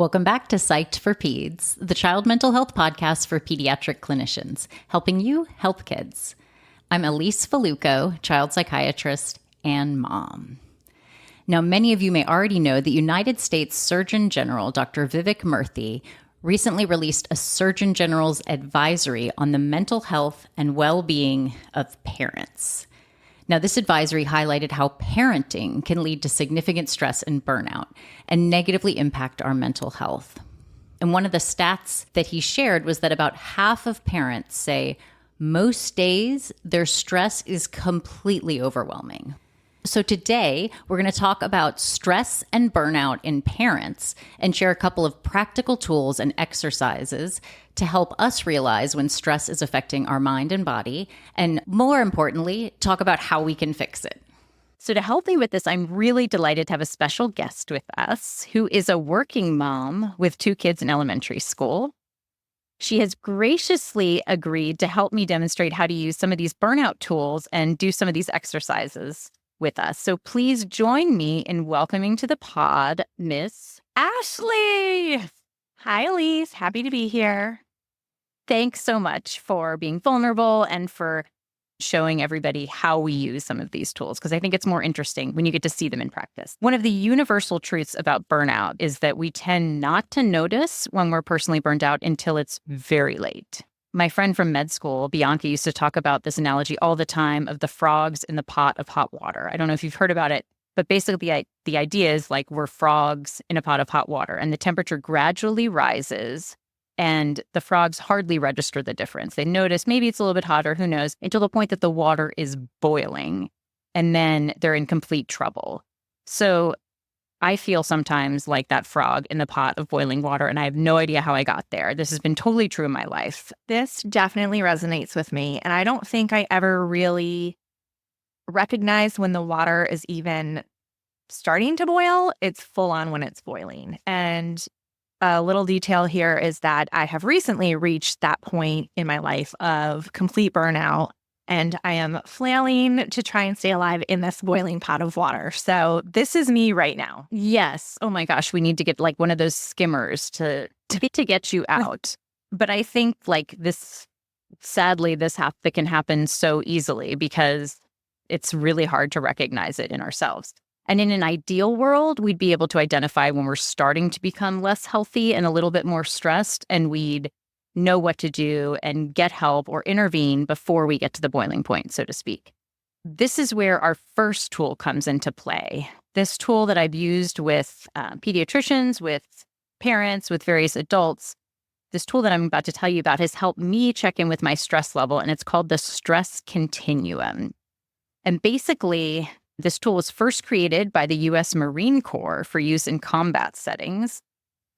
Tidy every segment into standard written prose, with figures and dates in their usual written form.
Welcome back to Psyched for Peds, the child mental health podcast for pediatric clinicians, helping you help kids. I'm Elise Faluco, child psychiatrist and mom. Now, many of you may already know that United States Surgeon General Dr. Vivek Murthy recently released a Surgeon General's advisory on the mental health and well-being of parents. Now, this advisory highlighted how parenting can lead to significant stress and burnout and negatively impact our mental health. And one of the stats that he shared was that about half of parents say most days their stress is completely overwhelming. So today, we're going to talk about stress and burnout in parents and share a couple of practical tools and exercises to help us realize when stress is affecting our mind and body, and more importantly, talk about how we can fix it. So to help me with this, I'm really delighted to have a special guest with us who is a working mom with 2 kids in elementary school. She has graciously agreed to help me demonstrate how to use some of these burnout tools and do some of these exercises with us. So please join me in welcoming to the pod, Miss Ashley. Hi, Elise. Happy to be here. Thanks so much for being vulnerable and for showing everybody how we use some of these tools, because I think it's more interesting when you get to see them in practice. One of the universal truths about burnout is that we tend not to notice when we're personally burned out until it's very late. My friend from med school, Bianca, used to talk about this analogy all the time of the frogs in the pot of hot water. I don't know if you've heard about it, but basically the idea is like we're frogs in a pot of hot water and the temperature gradually rises and the frogs hardly register the difference. They notice maybe it's a little bit hotter, who knows, until the point that the water is boiling and then they're in complete trouble. So I feel sometimes like that frog in the pot of boiling water, and I have no idea how I got there. This has been totally true in my life. This definitely resonates with me. And I don't think I ever really recognized when the water is even starting to boil. It's full on when it's boiling. And a little detail here is that I have recently reached that point in my life of complete burnout. And I am flailing to try and stay alive in this boiling pot of water. So this is me right now. Yes. Oh my gosh, we need to get like one of those skimmers to get you out. But I think like this, sadly, that can happen so easily because it's really hard to recognize it in ourselves. And in an ideal world, we'd be able to identify when we're starting to become less healthy and a little bit more stressed, and we'd know what to do and get help or intervene before we get to the boiling point, so to speak. This is where our first tool comes into play. This tool that I've used with pediatricians, with parents, with various adults, this tool that I'm about to tell you about has helped me check in with my stress level, and it's called the stress continuum. And basically, this tool was first created by the U.S. Marine Corps for use in combat settings,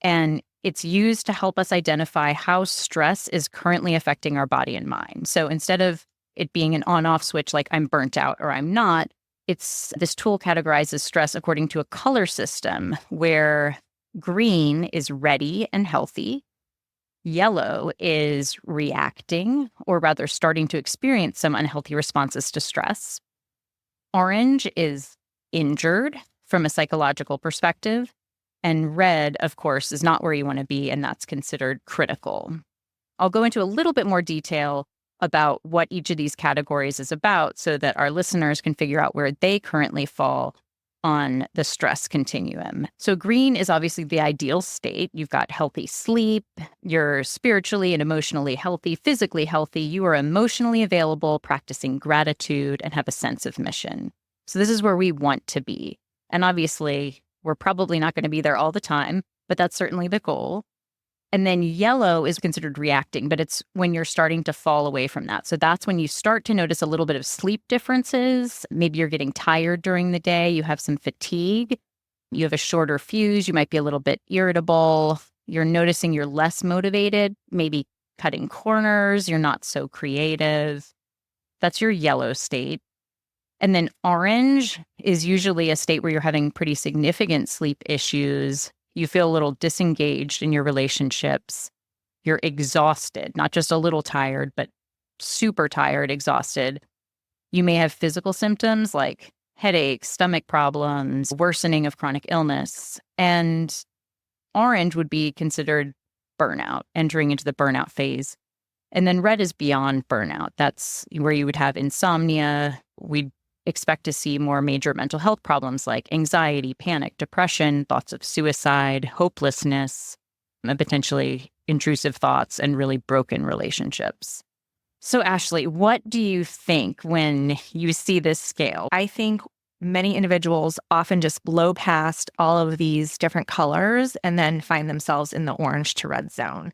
and it's used to help us identify how stress is currently affecting our body and mind. So instead of it being an on-off switch like I'm burnt out or I'm not, this tool categorizes stress according to a color system where green is ready and healthy, yellow is reacting, or rather starting to experience some unhealthy responses to stress, orange is injured from a psychological perspective, and red, of course, is not where you want to be, and that's considered critical. I'll go into a little bit more detail about what each of these categories is about so that our listeners can figure out where they currently fall on the stress continuum. So green is obviously the ideal state. You've got healthy sleep, you're spiritually and emotionally healthy, physically healthy, you are emotionally available, practicing gratitude, and have a sense of mission. So this is where we want to be. And obviously, we're probably not going to be there all the time, but that's certainly the goal. And then yellow is considered reacting, but it's when you're starting to fall away from that. So that's when you start to notice a little bit of sleep differences. Maybe you're getting tired during the day. You have some fatigue. You have a shorter fuse. You might be a little bit irritable. You're noticing you're less motivated, maybe cutting corners. You're not so creative. That's your yellow state. And then orange is usually a state where you're having pretty significant sleep issues. You feel a little disengaged in your relationships. You're exhausted, not just a little tired, but super tired, exhausted. You may have physical symptoms like headaches, stomach problems, worsening of chronic illness. And orange would be considered burnout, entering into the burnout phase. And then red is beyond burnout. That's where you would have insomnia. We'd expect to see more major mental health problems like anxiety, panic, depression, thoughts of suicide, hopelessness, and potentially intrusive thoughts, and really broken relationships. So, Ashley, what do you think when you see this scale? I think many individuals often just blow past all of these different colors and then find themselves in the orange to red zone.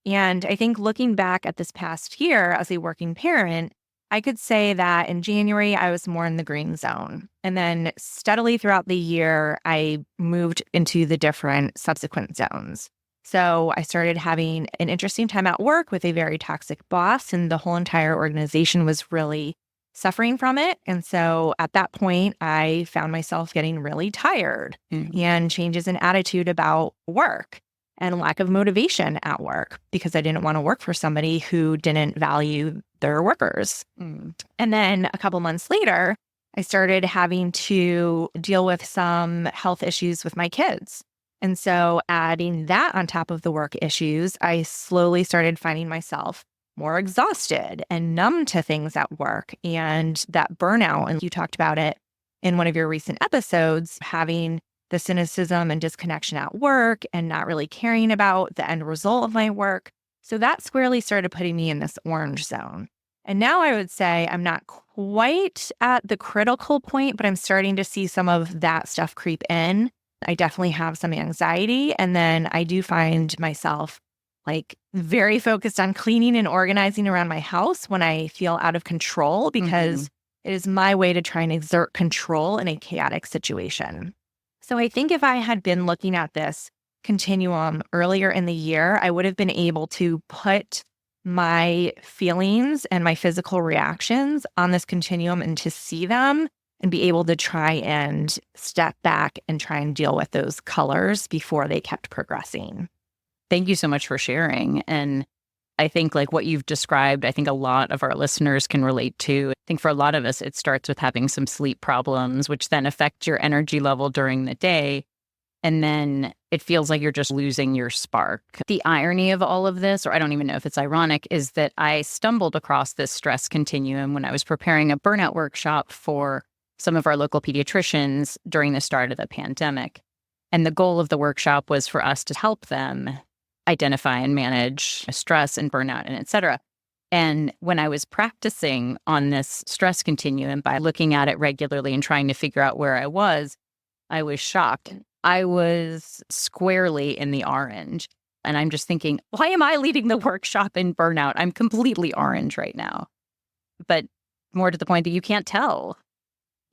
And I think looking back at this past year as a working parent, I could say that in January, I was more in the green zone. And then steadily throughout the year, I moved into the different subsequent zones. So I started having an interesting time at work with a very toxic boss, and the whole entire organization was really suffering from it. And so at that point, I found myself getting really tired and changes in attitude about work and lack of motivation at work because I didn't want to work for somebody who didn't value their workers. And then a couple months later, I started having to deal with some health issues with my kids. And so adding that on top of the work issues, I slowly started finding myself more exhausted and numb to things at work and that burnout. And you talked about it in one of your recent episodes, having the cynicism and disconnection at work and not really caring about the end result of my work. So that squarely started putting me in this orange zone. And now I would say I'm not quite at the critical point, but I'm starting to see some of that stuff creep in. I definitely have some anxiety. And then I do find myself like very focused on cleaning and organizing around my house when I feel out of control because it is my way to try and exert control in a chaotic situation. So I think if I had been looking at this continuum earlier in the year, I would have been able to put my feelings and my physical reactions on this continuum and to see them and be able to try and step back and try and deal with those colors before they kept progressing. Thank you so much for sharing. And I think like what you've described, I think a lot of our listeners can relate to. I think for a lot of us, it starts with having some sleep problems, which then affect your energy level during the day. And then it feels like you're just losing your spark. The irony of all of this, or I don't even know if it's ironic, is that I stumbled across this stress continuum when I was preparing a burnout workshop for some of our local pediatricians during the start of the pandemic. And the goal of the workshop was for us to help them identify and manage stress and burnout and et cetera. And when I was practicing on this stress continuum by looking at it regularly and trying to figure out where I was shocked. I was squarely in the orange. And I'm just thinking, why am I leading the workshop in burnout? I'm completely orange right now. But more to the point that you can't tell.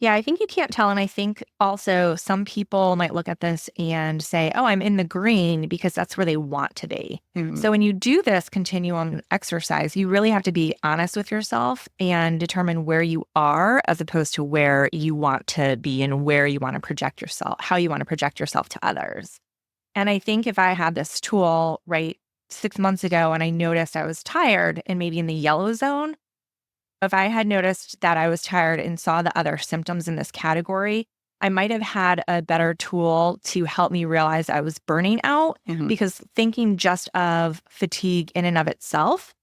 Yeah, I think you can't tell. And I think also some people might look at this and say, oh, I'm in the green because that's where they want to be. So when you do this continuum exercise, you really have to be honest with yourself and determine where you are as opposed to where you want to be and where you want to project yourself, how you want to project yourself to others. And I think if I had this tool right 6 months ago and I noticed I was tired and maybe in the yellow zone, if I had noticed that I was tired and saw the other symptoms in this category, I might have had a better tool to help me realize I was burning out because thinking just of fatigue in and of itself,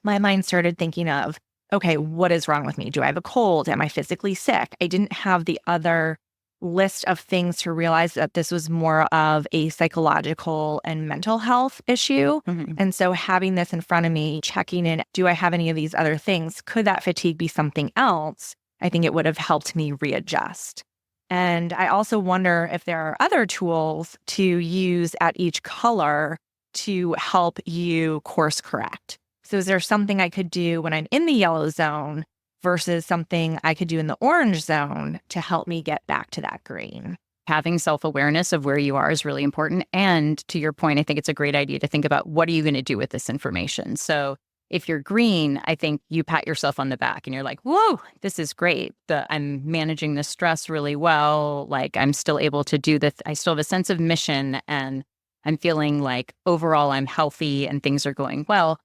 my mind started thinking of, okay, what is wrong with me? Do I have a cold? Am I physically sick? I didn't have the other list of things to realize that this was more of a psychological and mental health issue. And so having this in front of me, checking in, do I have any of these other things? Could that fatigue be something else? I think it would have helped me readjust. And I also wonder if there are other tools to use at each color to help you course correct. So is there something I could do when I'm in the yellow zone versus something I could do in the orange zone to help me get back to that green? Having self-awareness of where you are is really important. And to your point, I think it's a great idea to think about what are you going to do with this information? So if you're green, I think you pat yourself on the back and you're like, whoa, this is great. I'm managing the stress really well. Like I'm still able to do this. I still have a sense of mission and I'm feeling like overall I'm healthy and things are going well.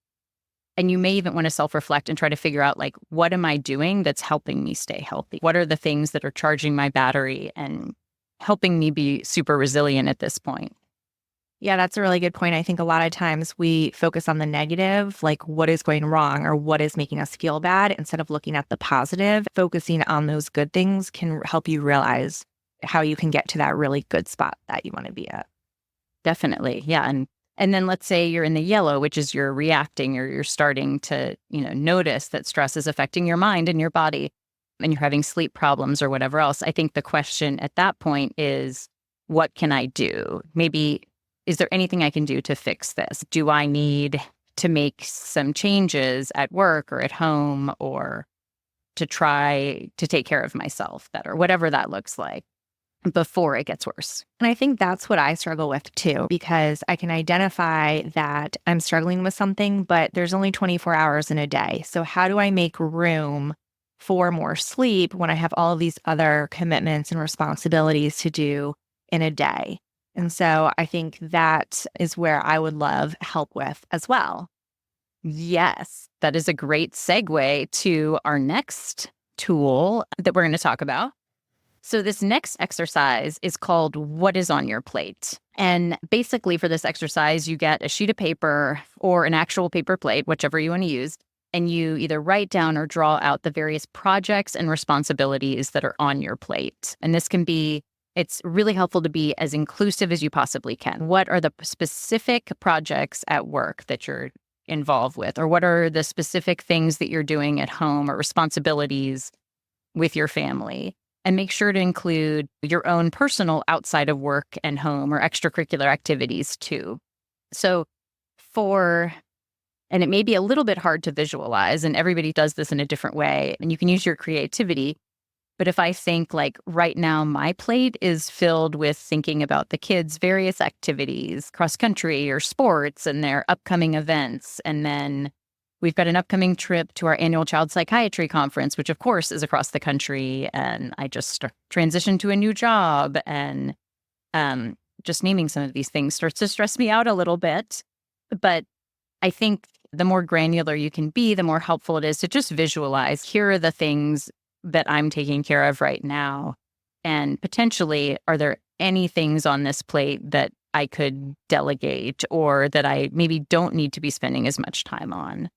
And you may even want to self-reflect and try to figure out, like, what am I doing that's helping me stay healthy? What are the things that are charging my battery and helping me be super resilient at this point? Yeah, that's a really good point. I think a lot of times we focus on the negative, like what is going wrong or what is making us feel bad, instead of looking at the positive. Focusing on those good things can help you realize how you can get to that really good spot that you want to be at. Definitely. Yeah. And then let's say you're in the yellow, which is you're reacting, or you're starting to, notice that stress is affecting your mind and your body, and you're having sleep problems or whatever else. I think the question at that point is, what can I do? Maybe, is there anything I can do to fix this? Do I need to make some changes at work or at home, or to try to take care of myself better, whatever that looks like, before it gets worse? And I think that's what I struggle with too, because I can identify that I'm struggling with something, but there's only 24 hours in a day. So how do I make room for more sleep when I have all of these other commitments and responsibilities to do in a day? And so I think that is where I would love help with as well. Yes, that is a great segue to our next tool that we're going to talk about. So this next exercise is called What is on Your Plate? And basically for this exercise, you get a sheet of paper or an actual paper plate, whichever you want to use, and you either write down or draw out the various projects and responsibilities that are on your plate. And this can be, it's really helpful to be as inclusive as you possibly can. What are the specific projects at work that you're involved with? Or what are the specific things that you're doing at home or responsibilities with your family? And make sure to include your own personal outside of work and home or extracurricular activities too. So and it may be a little bit hard to visualize, and everybody does this in a different way, and you can use your creativity. But if I think like right now, my plate is filled with thinking about the kids' various activities, cross country or sports and their upcoming events. And then we've got an upcoming trip to our annual child psychiatry conference, which of course is across the country. And I just transitioned to a new job, and just naming some of these things starts to stress me out a little bit. But I think the more granular you can be, the more helpful it is to just visualize, here are the things that I'm taking care of right now. And potentially, are there any things on this plate that I could delegate, or that I maybe don't need to be spending as much time on?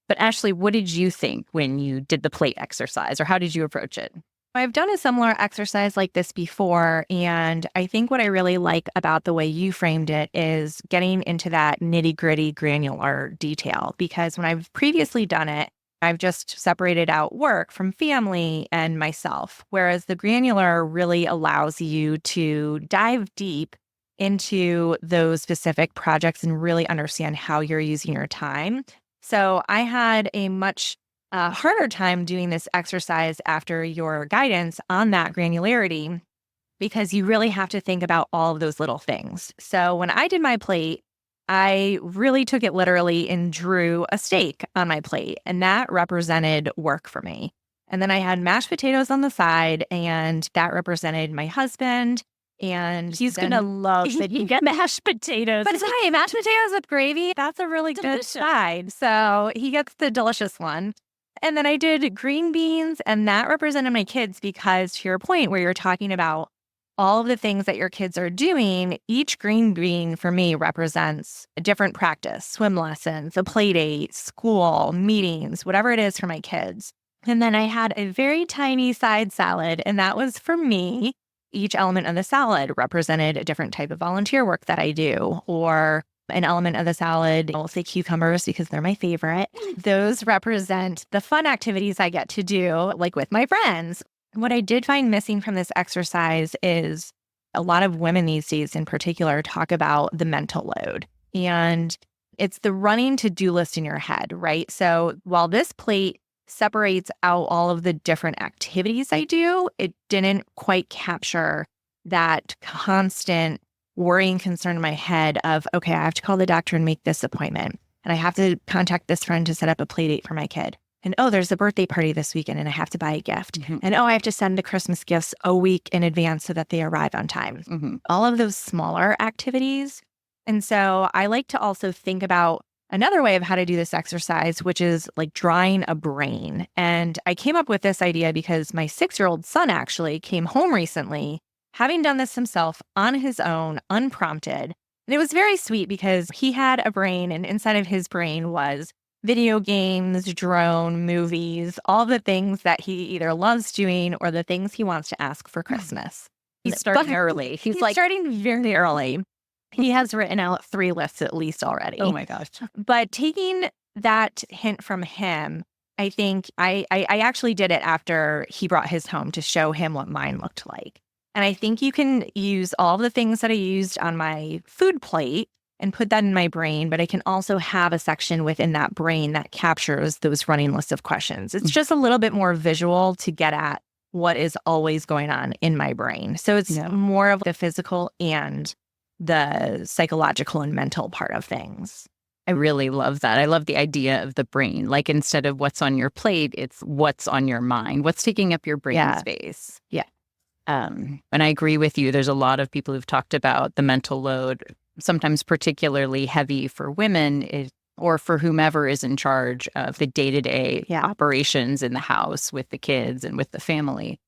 But Ashley, what did you think when you did the plate exercise, or how did you approach it? I've done a similar exercise like this before, and I think what I really like about the way you framed it is getting into that nitty-gritty granular detail, because when I've previously done it, I've just separated out work from family and myself, whereas the granular really allows you to dive deep into those specific projects and really understand how you're using your time. So I had a much harder time doing this exercise after your guidance on that granularity, because you really have to think about all of those little things. So when I did my plate, I really took it literally and drew a steak on my plate, and that represented work for me. And then I had mashed potatoes on the side, and that represented my husband. And he's going to love that you get mashed potatoes. But hey, mashed potatoes with gravy, that's a really good side. So he gets the delicious one. And then I did green beans, and that represented my kids, because to your point where you're talking about all of the things that your kids are doing, each green bean for me represents a different practice, swim lessons, a play date, school, meetings, whatever it is for my kids. And then I had a very tiny side salad, and that was for me. Each element of the salad represented a different type of volunteer work that I do, or an element of the salad, I'll say cucumbers because they're my favorite. Those represent the fun activities I get to do, like with my friends. What I did find missing from this exercise is a lot of women these days in particular talk about the mental load. And it's the running to-do list in your head, right? So while this plate separates out all of the different activities I do, it didn't quite capture that constant worry and concern in my head of, okay, I have to call the doctor and make this appointment, and I have to contact this friend to set up a play date for my kid. And oh, there's a birthday party this weekend and I have to buy a gift. Mm-hmm. And oh, I have to send the Christmas gifts a week in advance so that they arrive on time. Mm-hmm. All of those smaller activities. And so I like to also think about another way of how to do this exercise, which is like drawing a brain. And I came up with this idea because my 6-year-old son actually came home recently, having done this himself on his own, unprompted. And it was very sweet because he had a brain, and inside of his brain was video games, drone, movies, all the things that he either loves doing or the things he wants to ask for Christmas. He's starting early. He's like starting very early. He has written out 3 lists at least already. Oh my gosh. But taking that hint from him, I think I actually did it after he brought his home to show him what mine looked like. And I think you can use all the things that I used on my food plate and put that in my brain, but I can also have a section within that brain that captures those running lists of questions. It's just a little bit more visual to get at what is always going on in my brain. So it's more of the physical and the psychological and mental part of things. I really love that. I love the idea of the brain. Like instead of what's on your plate, it's what's on your mind, what's taking up your brain space. Yeah. And I agree with you. There's a lot of people who've talked about the mental load, sometimes particularly heavy for women or for whomever is in charge of the day-to-day operations in the house with the kids and with the family.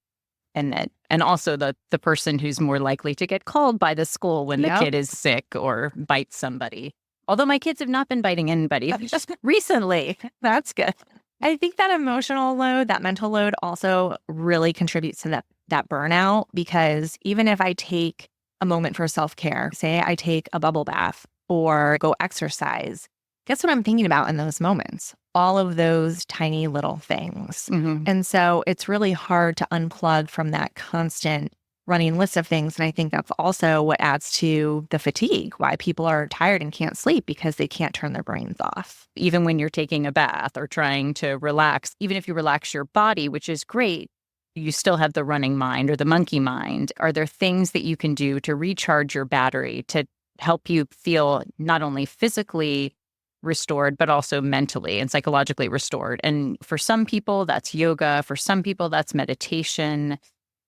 And also the person who's more likely to get called by the school when the kid is sick or bites somebody. Although my kids have not been biting anybody just recently. That's good. I think that emotional load, that mental load also really contributes to that burnout, because even if I take a moment for self-care, say I take a bubble bath or go exercise, guess what I'm thinking about in those moments? All of those tiny little things. Mm-hmm. And so it's really hard to unplug from that constant running list of things. And I think that's also what adds to the fatigue, why people are tired and can't sleep, because they can't turn their brains off. Even when you're taking a bath or trying to relax, even if you relax your body, which is great, you still have the running mind or the monkey mind. Are there things that you can do to recharge your battery to help you feel not only physically restored, but also mentally and psychologically restored? And for some people, that's yoga. For some people, that's meditation.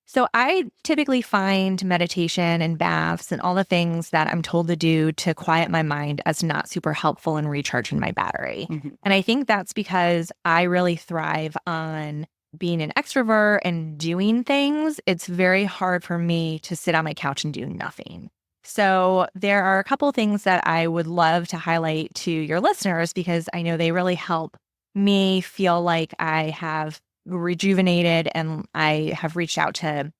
So I typically find meditation and baths and all the things that I'm told to do to quiet my mind as not super helpful in recharging my battery. Mm-hmm. And I think that's because I really thrive on being an extrovert and doing things. It's very hard for me to sit on my couch and do nothing. So there are a couple of things that I would love to highlight to your listeners, because I know they really help me feel like I have rejuvenated and I have reached out to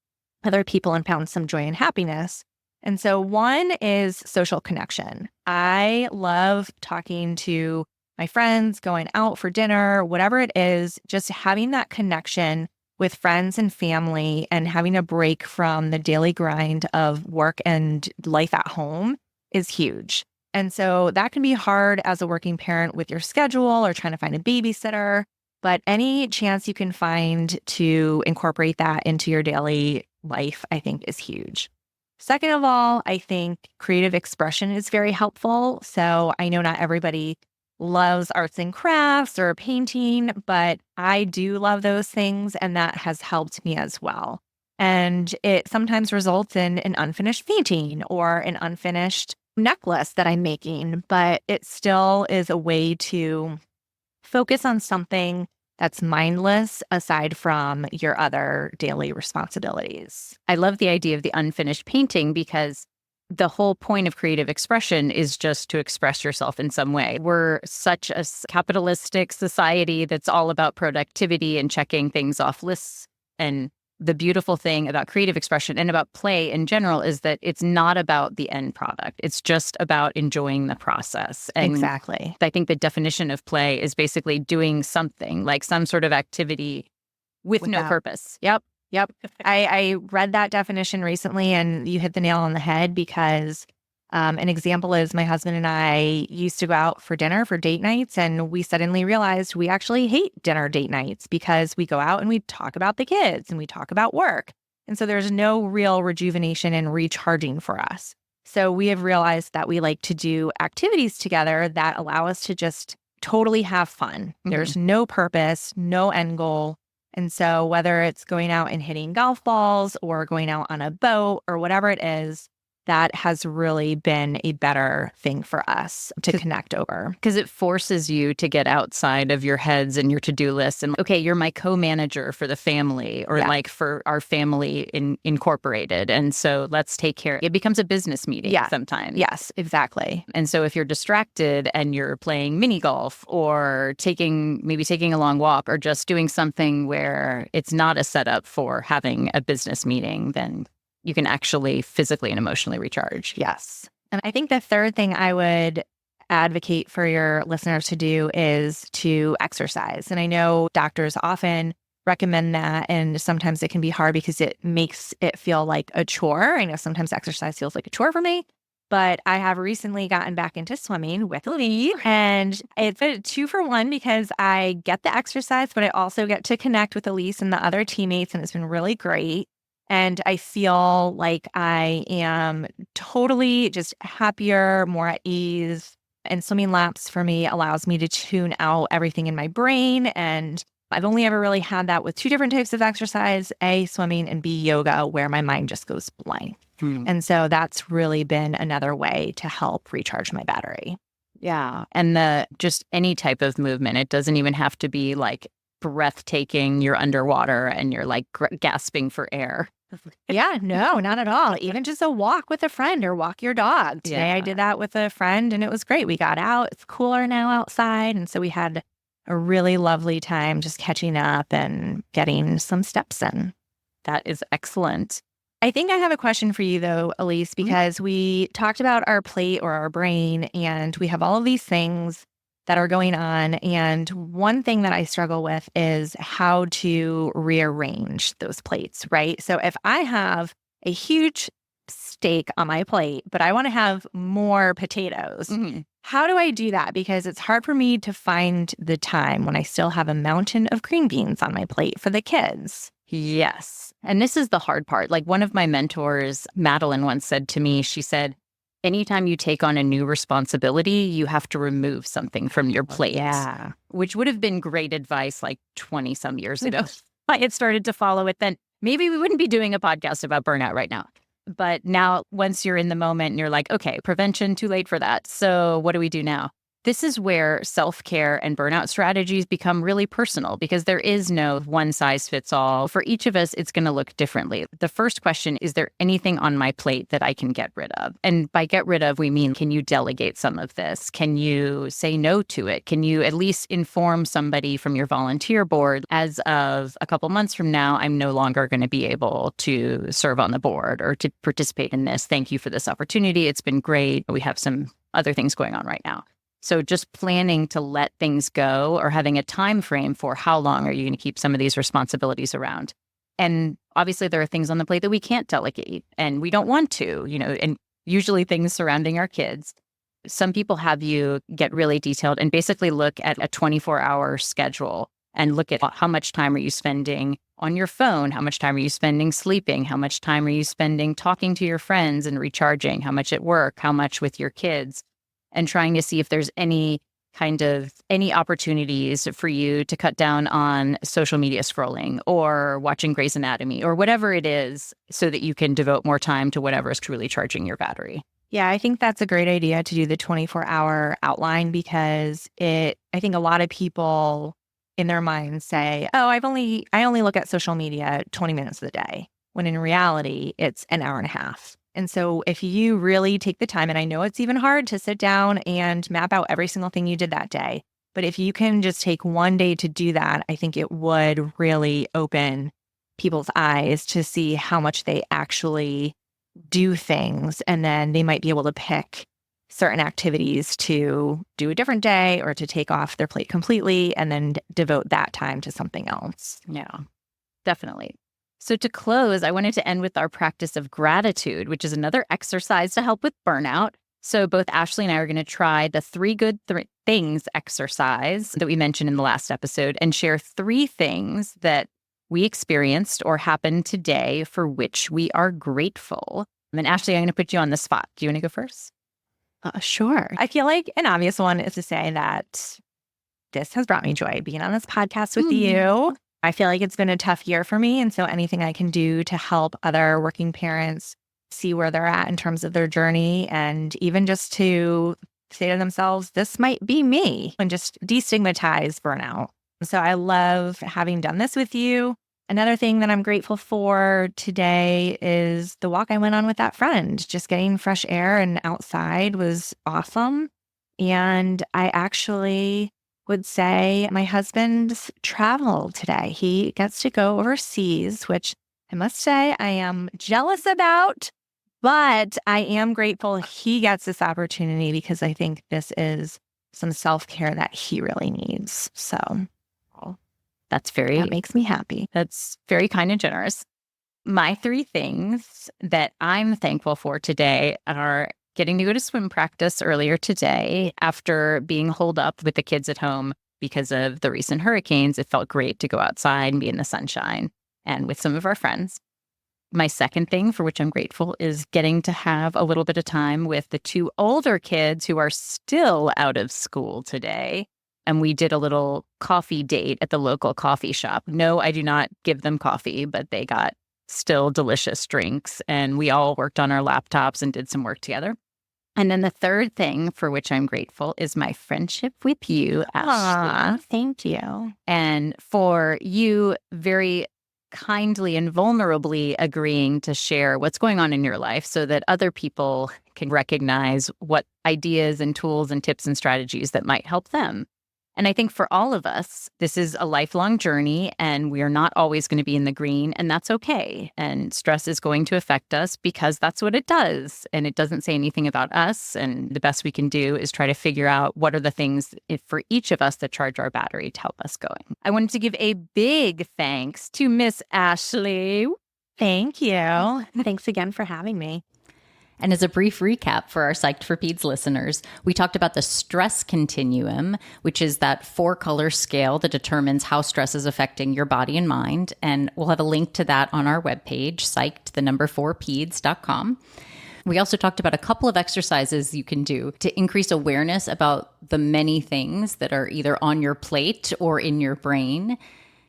other people and found some joy and happiness. And so one is social connection. I love talking to my friends, going out for dinner, whatever it is, just having that connection with friends and family and having a break from the daily grind of work and life at home is huge. And so that can be hard as a working parent with your schedule or trying to find a babysitter. But any chance you can find to incorporate that into your daily life, I think, is huge. Second of all, I think creative expression is very helpful. So I know not everybody loves arts and crafts or painting, but I do love those things, and that has helped me as well. And it sometimes results in an unfinished painting or an unfinished necklace that I'm making, but it still is a way to focus on something that's mindless aside from your other daily responsibilities. I love the idea of the unfinished painting, because the whole point of creative expression is just to express yourself in some way. We're such a capitalistic society that's all about productivity and checking things off lists. And the beautiful thing about creative expression and about play in general is that it's not about the end product. It's just about enjoying the process. And exactly. I think the definition of play is basically doing something, like some sort of activity with no purpose. Yep. I read that definition recently, and you hit the nail on the head, because an example is my husband and I used to go out for dinner for date nights, and we suddenly realized we actually hate dinner date nights because we go out and we talk about the kids and we talk about work. And so there's no real rejuvenation and recharging for us. So we have realized that we like to do activities together that allow us to just totally have fun. Mm-hmm. There's no purpose, no end goal. And so whether it's going out and hitting golf balls or going out on a boat or whatever it is, that has really been a better thing for us to connect over. Because it forces you to get outside of your heads and your to-do list. And okay, you're my co-manager for the family or like for our family incorporated. And so let's take care. It becomes a business meeting sometimes. Yes, exactly. And so if you're distracted and you're playing mini golf or maybe taking a long walk or just doing something where it's not a setup for having a business meeting, then you can actually physically and emotionally recharge. Yes. And I think the third thing I would advocate for your listeners to do is to exercise. And I know doctors often recommend that, and sometimes it can be hard because it makes it feel like a chore. I know sometimes exercise feels like a chore for me, but I have recently gotten back into swimming with Lee, and it's a 2-for-1 because I get the exercise, but I also get to connect with Elise and the other teammates, and it's been really great. And I feel like I am totally just happier, more at ease. And swimming laps for me allows me to tune out everything in my brain. And I've only ever really had that with 2 different types of exercise, A, swimming, and B, yoga, where my mind just goes blank. And so that's really been another way to help recharge my battery. Yeah. And just any type of movement. It doesn't even have to be like breathtaking, you're underwater and you're like gasping for air. Yeah, no, not at all. Even just a walk with a friend or walk your dog. Today I did that with a friend and it was great. We got out. It's cooler now outside. And so we had a really lovely time just catching up and getting some steps in. That is excellent. I think I have a question for you though, Elise, because we talked about our plate or our brain and we have all of these things that are going on. And one thing that I struggle with is how to rearrange those plates, right? So if I have a huge steak on my plate, but I want to have more potatoes, how do I do that? Because it's hard for me to find the time when I still have a mountain of green beans on my plate for the kids. Yes. And this is the hard part. Like one of my mentors, Madeline, once said to me, she said, anytime you take on a new responsibility, you have to remove something from your plate. Yeah. Which would have been great advice like 20 some years ago. I had started to follow it then. Maybe we wouldn't be doing a podcast about burnout right now. But now once you're in the moment and you're like, okay, prevention, too late for that. So what do we do now? This is where self-care and burnout strategies become really personal because there is no one size fits all. For each of us, it's going to look differently. The first question, is there anything on my plate that I can get rid of? And by get rid of, we mean, can you delegate some of this? Can you say no to it? Can you at least inform somebody from your volunteer board, as of a couple months from now, I'm no longer going to be able to serve on the board or to participate in this. Thank you for this opportunity. It's been great. We have some other things going on right now. So just planning to let things go or having a time frame for how long are you going to keep some of these responsibilities around. And obviously there are things on the plate that we can't delegate and we don't want to, and usually things surrounding our kids. Some people have you get really detailed and basically look at a 24-hour schedule and look at how much time are you spending on your phone, how much time are you spending sleeping, how much time are you spending talking to your friends and recharging, how much at work, how much with your kids. And trying to see if there's any opportunities for you to cut down on social media scrolling or watching Grey's Anatomy or whatever it is so that you can devote more time to whatever is truly charging your battery. Yeah, I think that's a great idea to do the 24-hour outline because I think a lot of people in their minds say, oh, I only look at social media 20 minutes of the day, when in reality, it's an hour and a half. And so if you really take the time, and I know it's even hard to sit down and map out every single thing you did that day, but if you can just take one day to do that, I think it would really open people's eyes to see how much they actually do things. And then they might be able to pick certain activities to do a different day or to take off their plate completely and then devote that time to something else. Yeah, definitely. So to close, I wanted to end with our practice of gratitude, which is another exercise to help with burnout. So both Ashley and I are going to try the 3 good things exercise that we mentioned in the last episode and share 3 things that we experienced or happened today for which we are grateful. And then Ashley, I'm going to put you on the spot. Do you want to go first? Sure. I feel like an obvious one is to say that this has brought me joy being on this podcast with you. I feel like it's been a tough year for me. And so anything I can do to help other working parents see where they're at in terms of their journey, and even just to say to themselves, this might be me, and just destigmatize burnout. So I love having done this with you. Another thing that I'm grateful for today is the walk I went on with that friend. Just getting fresh air and outside was awesome. And I actually would say my husband's travel today. He gets to go overseas, which I must say I am jealous about, but I am grateful he gets this opportunity because I think this is some self-care that he really needs. So that makes me happy. That's very kind and generous. My 3 things that I'm thankful for today are getting to go to swim practice earlier today after being holed up with the kids at home because of the recent hurricanes. It felt great to go outside and be in the sunshine and with some of our friends. My second thing for which I'm grateful is getting to have a little bit of time with the 2 older kids who are still out of school today. And we did a little coffee date at the local coffee shop. No, I do not give them coffee, but they got still delicious drinks. And we all worked on our laptops and did some work together. And then the third thing for which I'm grateful is my friendship with you, Ashley. Thank you. And for you very kindly and vulnerably agreeing to share what's going on in your life so that other people can recognize what ideas and tools and tips and strategies that might help them. And I think for all of us, this is a lifelong journey and we are not always going to be in the green, and that's okay. And stress is going to affect us because that's what it does. And it doesn't say anything about us. And the best we can do is try to figure out what are the things for each of us that charge our battery to help us going. I wanted to give a big thanks to Miss Ashley. Thank you. Thanks again for having me. And as a brief recap for our Psyched for Peds listeners, we talked about the stress continuum, which is that 4-color scale that determines how stress is affecting your body and mind. And we'll have a link to that on our webpage, psyched4peds.com. We also talked about a couple of exercises you can do to increase awareness about the many things that are either on your plate or in your brain.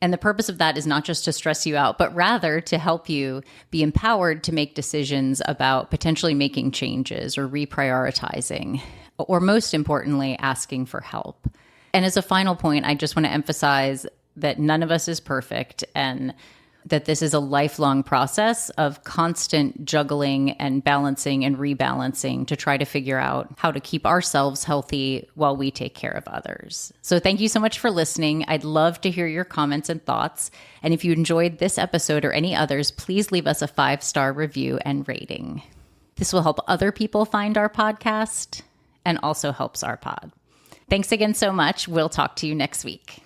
And the purpose of that is not just to stress you out, but rather to help you be empowered to make decisions about potentially making changes or reprioritizing, or most importantly, asking for help. And as a final point, I just want to emphasize that none of us is perfect and that this is a lifelong process of constant juggling and balancing and rebalancing to try to figure out how to keep ourselves healthy while we take care of others. So thank you so much for listening. I'd love to hear your comments and thoughts. And if you enjoyed this episode or any others, please leave us a 5-star review and rating. This will help other people find our podcast and also helps our pod. Thanks again so much. We'll talk to you next week.